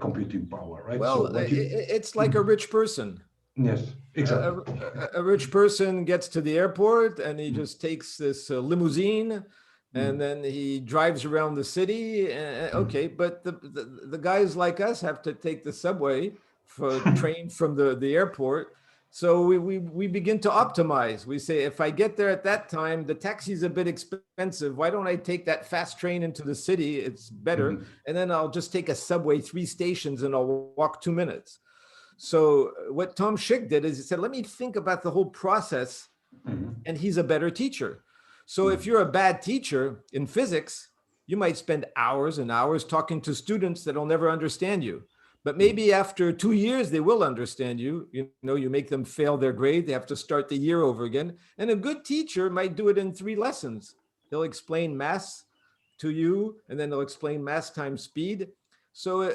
computing power, right? So Well, what you? it's like a rich person. Yes, exactly. A rich person gets to the airport and he just takes this limousine and then he drives around the city. Okay, but the guys like us have to take the subway for train from the airport. So we begin to optimize. We say, if I get there at that time, the taxi's a bit expensive. Why don't I take that fast train into the city? It's better. And then I'll just take a subway 3 stations and I'll walk 2 minutes. So what Tom Schick did is he said, let me think about the whole process, and he's a better teacher. So if you're a bad teacher in physics, you might spend hours and hours talking to students that'll never understand you. But maybe after 2 years, they will understand you. You know, you make them fail their grade. They have to start the year over again. And a good teacher might do it in 3 lessons. They'll explain mass to you, and then they'll explain mass times speed. So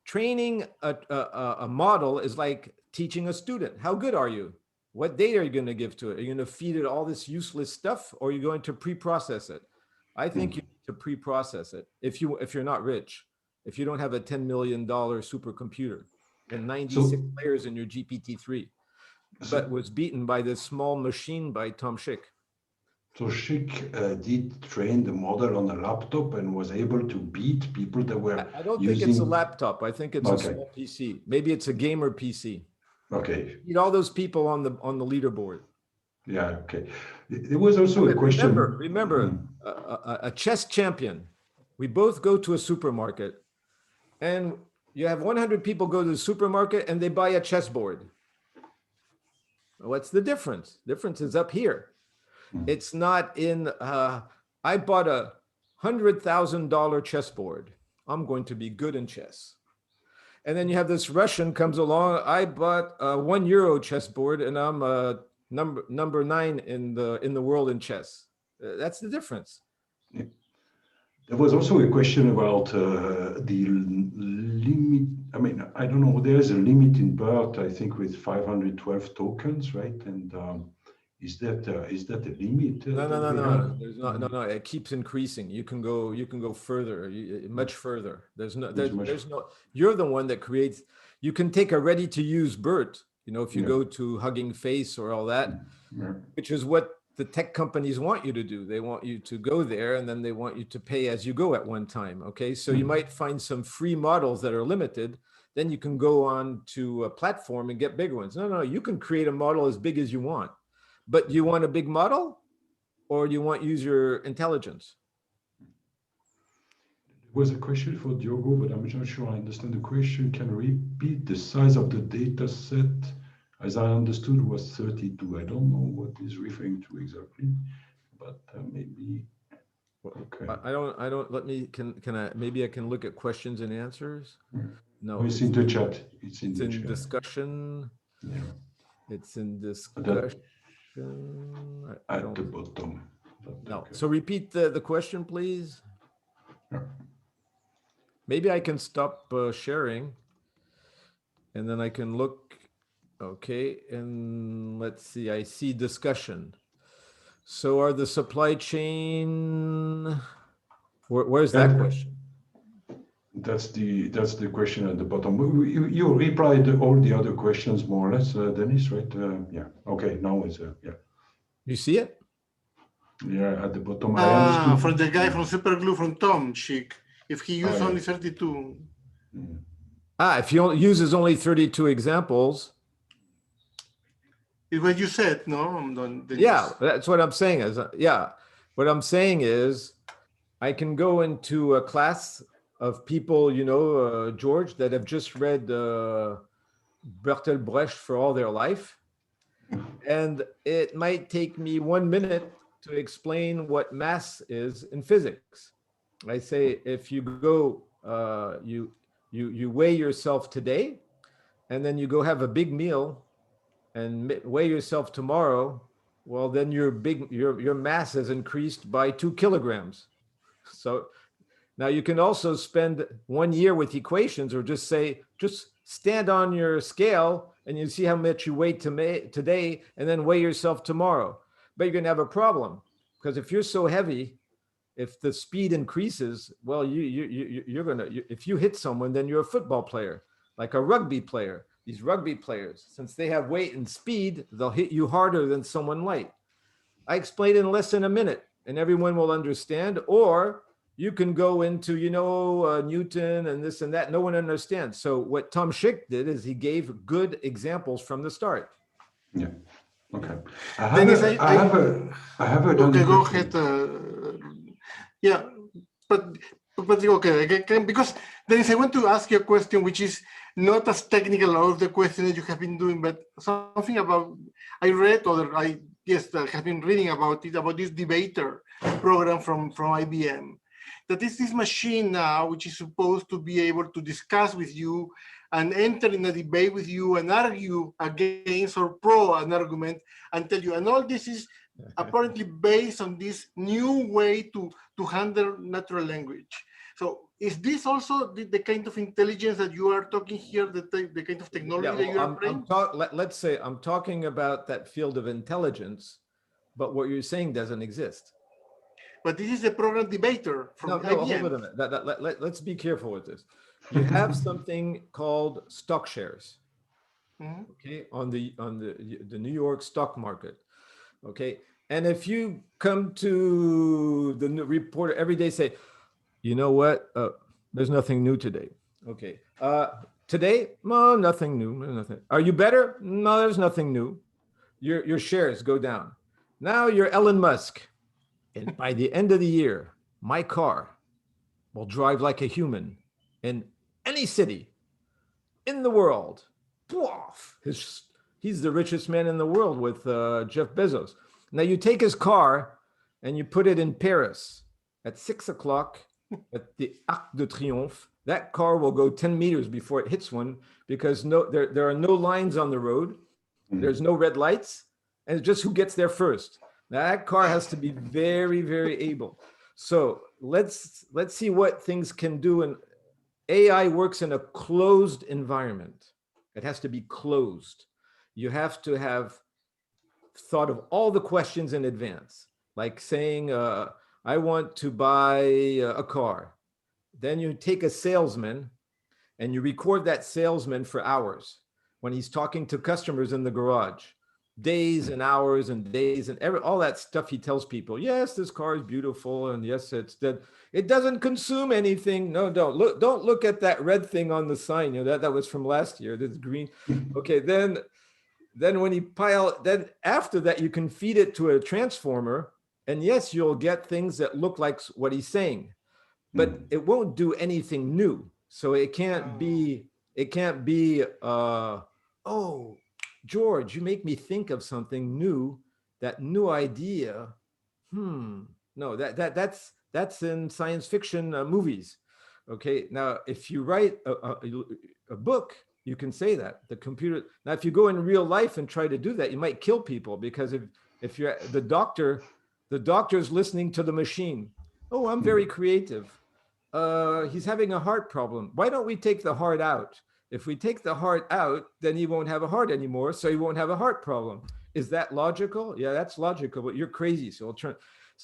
training a model is like teaching a student. How good are you? What data are you going to give to it? Are you going to feed it all this useless stuff, or are you going to pre-process it? I think you need to pre-process it if you're not rich, if you don't have a $10 million supercomputer and 96 So, layers in your GPT-3, but so, was beaten by this small machine by Tom Schick. so Schick did train the model on a laptop and was able to beat people that were I don't think it's a using. laptop. I think it's a Okay, small PC. Maybe it's a gamer PC. okay, Need all those people on the leaderboard. yeah, okay. There was also a question. Remember, a chess champion. We both go to a supermarket, and you have 100 people go to the supermarket and they buy a chessboard. What's the difference? Difference is up here. It's not in. I bought a $100,000 chessboard. I'm going to be good in chess. And then you have this Russian comes along. I bought a €1 chessboard, and I'm number 9 in the world in chess. That's the difference. There was also a question about the limit. I mean, I don't know. There is a limit in BERT, I think, with 512 tokens, right? And is that a limit No, no, that no, we no. have? There's not. No, no. It keeps increasing. You can go further, much further. There's no. There's no. You're the one that creates. You can take a ready-to-use BERT. You know, if you go to Hugging Face or all that, which is what the tech companies want you to do. They want you to go there, and then they want you to pay as you go at one time. Okay, so you might find some free models that are limited. Then you can go on to a platform and get bigger ones. No, no, you can create a model as big as you want, but you want a big model, or you want user intelligence? was a question for Diogo, but I'm not sure I understand the question. Can you repeat the size of the data set? As I understood, was 32. I don't know what he's referring to exactly, but maybe. Okay. I don't, let me, can I, maybe I can look at questions and answers? No, it's in the chat. It's in the chat. Discussion. Yeah. It's in discussion. At the bottom. No. Okay. So repeat the question, please. Yeah. Maybe I can stop sharing and then I can look. Okay. And let's see, I see discussion. So are the supply chain, where's that question? That's the question at the bottom. You replied all the other questions more or less, Dennis, right? Yeah. Okay. Now it's yeah. You see it? Yeah, at the bottom. I understood. For the guy from Superglue, from Tom Chic, if he used only 32. If he uses only 32 examples. It's what you said, no? Yeah, that's what I'm saying is, yeah. What I'm saying is I can go into a class of people, you know, George, that have just read Bertolt Brecht for all their life. And it might take me 1 minute to explain what mass is in physics. I say, if you go, you weigh yourself today, and then you go have a big meal and weigh yourself tomorrow, well, then your mass has increased by 2 kilograms. So now you can also spend 1 year with equations, or just say, just stand on your scale and you see how much you weigh today, and then weigh yourself tomorrow. But you're going to have a problem, because if you're so heavy, if the speed increases, well, you're going to, if you hit someone, then you're a football player, like a rugby player. These rugby players, since they have weight and speed, they'll hit you harder than someone light. I explain in less than a minute and everyone will understand. Or you can go into, you know, Newton and this and that. No one understands. So what Tom Schick did is he gave good examples from the start. Yeah. Okay. I have a okay, go ahead. Yeah, but okay, because Dennis, I want to ask you a question which is not as technical as the question that you have been doing, but something about, I read, or I have been reading about it, about this debater program from IBM. That is this machine now, which is supposed to be able to discuss with you and enter in a debate with you and argue against or pro an argument and tell you. And all this is apparently based on this new way to handle natural language. So is this also the kind of intelligence that you are talking here, the kind of technology that you are bringing? Let's say I'm talking about that field of intelligence, but what you're saying doesn't exist. But this is the program debater from IBM. Hold on a minute. Let's be careful with this. You have something called stock shares, okay, on the New York stock market, okay. And if you come to the new reporter every day, say, you know what, there's nothing new today, okay. Today, no, nothing new, nothing. Are you better? No, there's nothing new. Your shares go down. Now you're Elon Musk, and by the end of the year, my car will drive like a human in any city in the world. He's the richest man in the world with Jeff Bezos. Now you take his car and you put it in Paris at 6 o'clock at the Arc de Triomphe. That car will go 10 meters before it hits one, because there are no lines on the road. There's no red lights, and it's just who gets there first. Now that car has to be very, very able. So let's see what things can do. And AI works in a closed environment. It has to be closed. You have to have thought of all the questions in advance, like saying, I want to buy a car. Then you take a salesman and you record that salesman for hours when he's talking to customers in the garage. Days and hours and days and all that stuff he tells people. Yes, this car is beautiful, and yes, it's dead. It doesn't consume anything. No, don't look at that red thing on the sign. You know, that was from last year. That's green. Okay, then when you then after that you can feed it to a transformer, and yes, you'll get things that look like what he's saying. but it won't do anything new. So it can't be, oh, George, you make me think of something new, that new idea. No, that's in science fiction movies. Okay, now if you write a book, you can say that. The computer, now if you go in real life and try to do that, you might kill people, because if you're the doctor's listening to the machine. Oh, I'm very creative. He's having a heart problem. Why don't we take the heart out? If we take the heart out, then he won't have a heart anymore, so he won't have a heart problem. Is that logical? Yeah, that's logical, but you're crazy. So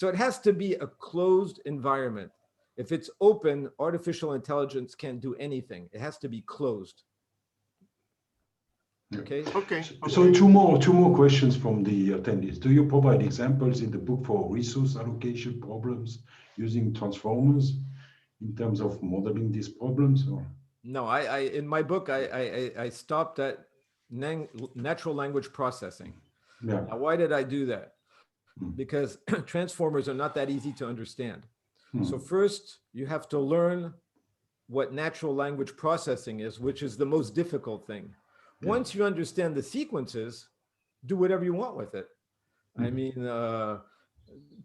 it has to be a closed environment. If it's open, artificial intelligence can't do anything. It has to be closed. Okay. Okay. So two more questions from the attendees. Do you provide examples in the book for resource allocation problems using transformers in terms of modeling these problems? Or? No, I in my book I stopped at natural language processing. Yeah. Now, why did I do that? Because transformers are not that easy to understand. So first, you have to learn what natural language processing is, which is the most difficult thing. Once you understand the sequences, do whatever you want with it. I mean,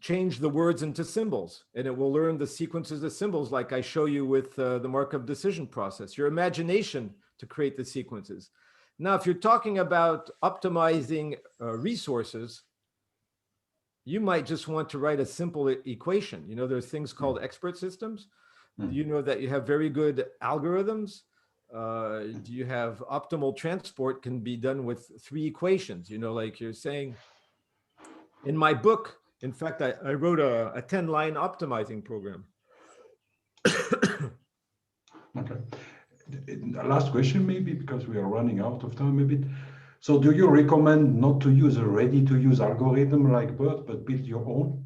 change the words into symbols, and it will learn the sequences of symbols, like I show you with the Markov decision process, your imagination to create the sequences. Now, if you're talking about optimizing resources, you might just want to write a simple equation. You know, there's things called expert systems. You know that you have very good algorithms. Do you have optimal transport can be done with 3 equations, you know, like you're saying. In my book, in fact, I wrote a 10-line optimizing program. Okay. Last question, maybe, because we are running out of time a bit. So do you recommend not to use a ready-to-use algorithm like BERT, but build your own?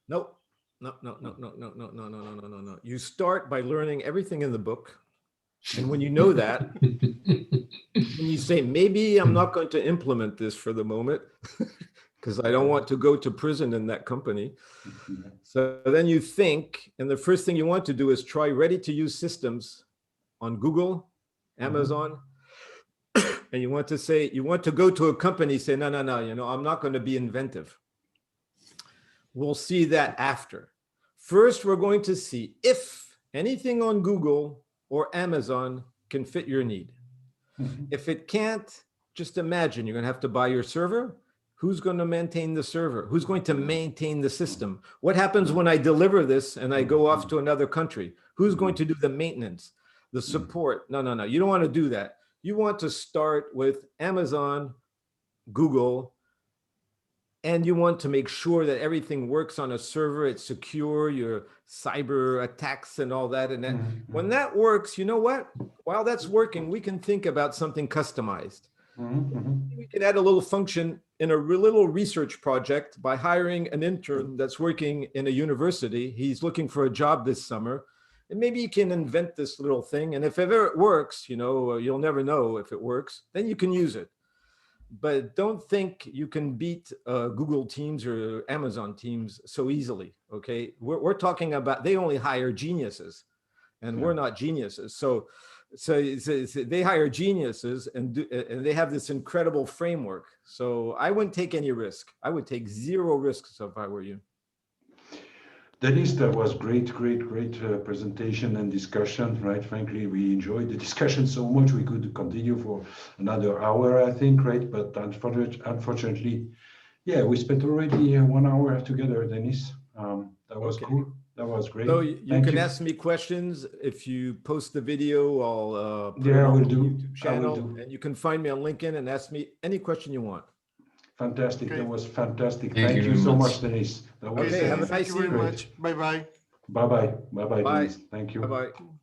No. You start by learning everything in the book. And when you know that, when you say, maybe I'm not going to implement this for the moment, because I don't want to go to prison in that company. So then you think, and the first thing you want to do is try ready-to-use systems on Google, Amazon, and you want to say, you want to go to a company, say, no, you know, I'm not going to be inventive. We'll see that after. First, we're going to see if anything on Google or Amazon can fit your need. If it can't, just imagine you're going to have to buy your server. Who's going to maintain the server? Who's going to maintain the system? What happens when I deliver this and I go off to another country? Who's going to do the maintenance, the support? No. You don't want to do that. You want to start with Amazon, Google, and you want to make sure that everything works on a server, it's secure, your cyber attacks and all that. And then when that works, you know what? While that's working, we can think about something customized. We can add a little function in a little research project by hiring an intern that's working in a university. He's looking for a job this summer. And maybe you can invent this little thing. And if ever it works, you know, you'll never know if it works, then you can use it. But don't think you can beat Google Teams or Amazon Teams so easily, okay? We're talking about, they only hire geniuses, and we're not geniuses. So they hire geniuses, and they have this incredible framework. So I wouldn't take any risk. I would take 0 risks if I were you. Dennis, that was great presentation and discussion, right? Frankly, we enjoyed the discussion so much we could continue for another hour, I think, right? But unfortunately, yeah, we spent already 1 hour together, Dennis. That was cool. That was great. So you can ask me questions. If you post the video, I'll put it on the YouTube channel. And you can find me on LinkedIn and ask me any question you want. Fantastic. That was fantastic. Thank you so much, Dennis. That was okay, have a nice evening. Thank you very much. Bye-bye. Bye-bye. Bye-bye, Dennis. Thank you. Bye-bye.